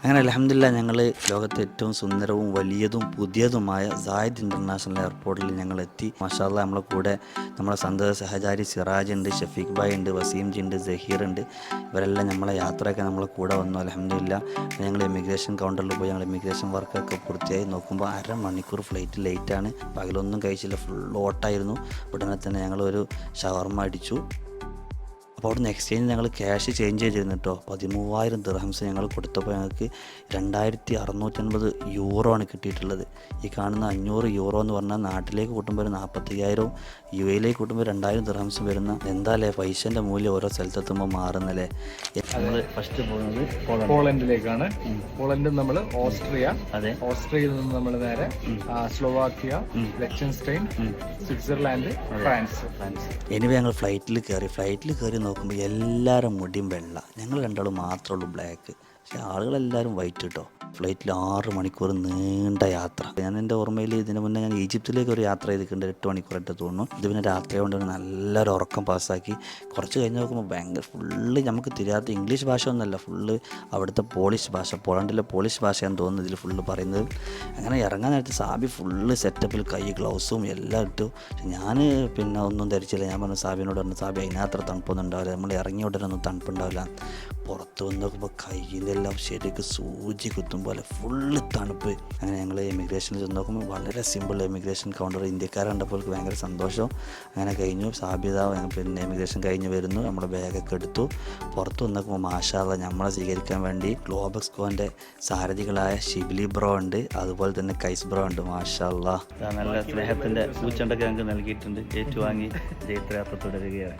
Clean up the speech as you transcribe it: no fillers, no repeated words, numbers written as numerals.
അങ്ങനെ അൽഹംദുലില്ലാ ഞങ്ങൾ ലോകത്തെ ഏറ്റവും സുന്ദരവും വലിയതും പുതിയതുമായ സായിദ് ഇൻ്റർനാഷണൽ എയർപോർട്ടിൽ ഞങ്ങൾ എത്തി. മാഷാ അല്ലാഹ് നമ്മളെ കൂടെ നമ്മളെ സന്തത സഹചാരി സിറാജ് ഉണ്ട്, ഷഫീഖ് ഭായ് ഉണ്ട്, വസീം ജി ഉണ്ട്, സഹീർ ഉണ്ട്. ഇവരെല്ലാം നമ്മളെ യാത്രയൊക്കെ നമ്മളെ കൂടെ വന്നു. അൽഹംദുലില്ലാ ഞങ്ങൾ ഇമിഗ്രേഷൻ കൗണ്ടറിൽ പോയി ഞങ്ങൾ ഇമിഗ്രേഷൻ വർക്കൊക്കെ പൂർത്തിയായി. നോക്കുമ്പോൾ അരമണിക്കൂർ ഫ്ലൈറ്റ് ലേറ്റാണ്. പകലൊന്നും കഴിച്ചില്ല, ഫുൾ ഓട്ടായിരുന്നു. ഉടനെ തന്നെ ഞങ്ങളൊരു ഷവർമ അടിച്ചു. അപ്പോൾ അവിടെ നിന്ന് എക്സ്ചേഞ്ച് ഞങ്ങൾ ക്യാഷ് ചേഞ്ച് ചെയ്തിരുന്നു കേട്ടോ. 13,000 ദിർഹംസ് ഞങ്ങൾ കൊടുത്തപ്പോൾ ഞങ്ങൾക്ക് 2,650 യൂറോ ആണ് കിട്ടിയിട്ടുള്ളത്. ഈ കാണുന്ന 500 യൂറോ എന്ന് പറഞ്ഞാൽ നാട്ടിലേക്ക് കൂട്ടുമ്പോൾ ഒരു 45,000, UAE-യിലേക്ക് കൂട്ടുമ്പോൾ 2,000 ദിർഹംസ് വരുന്ന. എന്താല്ലേ പൈസൻ്റെ മൂല്യം ഓരോ സ്ഥലത്തെത്തുമ്പോൾ മാറുന്നല്ലേ. നമ്മൾ ഫസ്റ്റ് പോകുന്നത് പോളണ്ടിലേക്കാണ്. പോളണ്ട് നമ്മൾ ഓസ്ട്രിയ, അതെ, ഓസ്ട്രിയയിൽ നിന്ന് നമ്മൾ നേരെ സ്ലോവാക്യ, ലെക്ചൻസ്റ്റൈൻ, സ്വിറ്റ്സർലാൻഡ്, ഫ്രാൻസ്. എനിവേ ഞങ്ങൾ ഫ്ലൈറ്റിൽ കയറി നോക്കുമ്പോൾ എല്ലാവരും മുടിയും വെള്ള, ഞങ്ങൾ രണ്ടാളും മാത്രമേ ഉള്ളൂ ബ്ലാക്ക്. പക്ഷേ ആളുകളെല്ലാവരും വൈറ്റ് കേട്ടോ. ഫ്ലൈറ്റിൽ 6 മണിക്കൂർ നീണ്ട യാത്ര. ഞാൻ എൻ്റെ ഓർമ്മയിൽ ഇതിന് മുന്നേ ഞാൻ ഈജിപ്തിലേക്ക് ഒരു യാത്ര ചെയ്തിട്ടുണ്ട്, 8 മണിക്കൂറായിട്ട് തോന്നുന്നു. ഇത് പിന്നെ രാത്രി കൊണ്ട് നല്ലൊരു ഉറക്കം പാസ്സാക്കി. കുറച്ച് കഴിഞ്ഞ് നോക്കുമ്പോൾ ഭയങ്കര ഫുള്ള് നമുക്ക് തിരിയാത്ത ഇംഗ്ലീഷ് ഭാഷ ഒന്നുമല്ല, ഫുള്ള് അവിടുത്തെ പോളിഷ് ഭാഷ, പോളണ്ടിലെ പോളിഷ് ഭാഷയാണെന്ന് തോന്നുന്നു ഇതിൽ ഫുള്ള് പറയുന്നത്. അങ്ങനെ ഇറങ്ങാൻ നേരത്തെ സാബി ഫുള്ള് സെറ്റപ്പിൽ കൈ ഗ്ലൗസും എല്ലാം ഇട്ടു. ഞാൻ പിന്നെ ഒന്നും ധരിച്ചില്ല. ഞാൻ പറഞ്ഞു സാബിനോട് പറഞ്ഞു, സാബി അതിനകത്ത് തണുപ്പൊന്നും ഉണ്ടാവില്ല, നമ്മൾ ഇറങ്ങിയ ഉടനെ ഒന്നും തണുപ്പുണ്ടാവില്ല. പുറത്ത് വന്ന് നോക്കുമ്പോൾ കയ്യിൻ്റെ എല്ലാം ശരിക്കും സൂചി കുത്തും പോലെ ഫുള്ള് തണുപ്പ്. അങ്ങനെ ഞങ്ങൾ ഇമിഗ്രേഷനിൽ ചെന്ന് നോക്കുമ്പോൾ വളരെ സിമ്പിൾ ഇമിഗ്രേഷൻ കൗണ്ടർ. ഇന്ത്യക്കാരെ കണ്ടപ്പോൾ ഭയങ്കര സന്തോഷം. അങ്ങനെ കഴിഞ്ഞു. സാബിത പിന്നെ ഇമിഗ്രേഷൻ കഴിഞ്ഞ് വരുന്നു. നമ്മുടെ ബാഗൊക്കെ എടുത്തു. പുറത്ത് വന്ന് നോക്കുമ്പോൾ മാഷാ അല്ലാഹ് നമ്മളെ സ്വീകരിക്കാൻ വേണ്ടി ഗ്ലോബെക്സ്കോൻ്റെ സാരഥികളായ ഷിബിലി ബ്രോ ഉണ്ട്, അതുപോലെ തന്നെ കൈസ് ബ്രോ ഉണ്ട്. മാഷാ അല്ലാഹ് നല്ല സ്നേഹത്തിൻ്റെ പൂച്ചണ്ടൊക്കെ ഞങ്ങൾക്ക് നൽകിയിട്ടുണ്ട്. ഏറ്റുവാങ്ങി ജൈത്രയാത്ര തുടരുകയാണ്.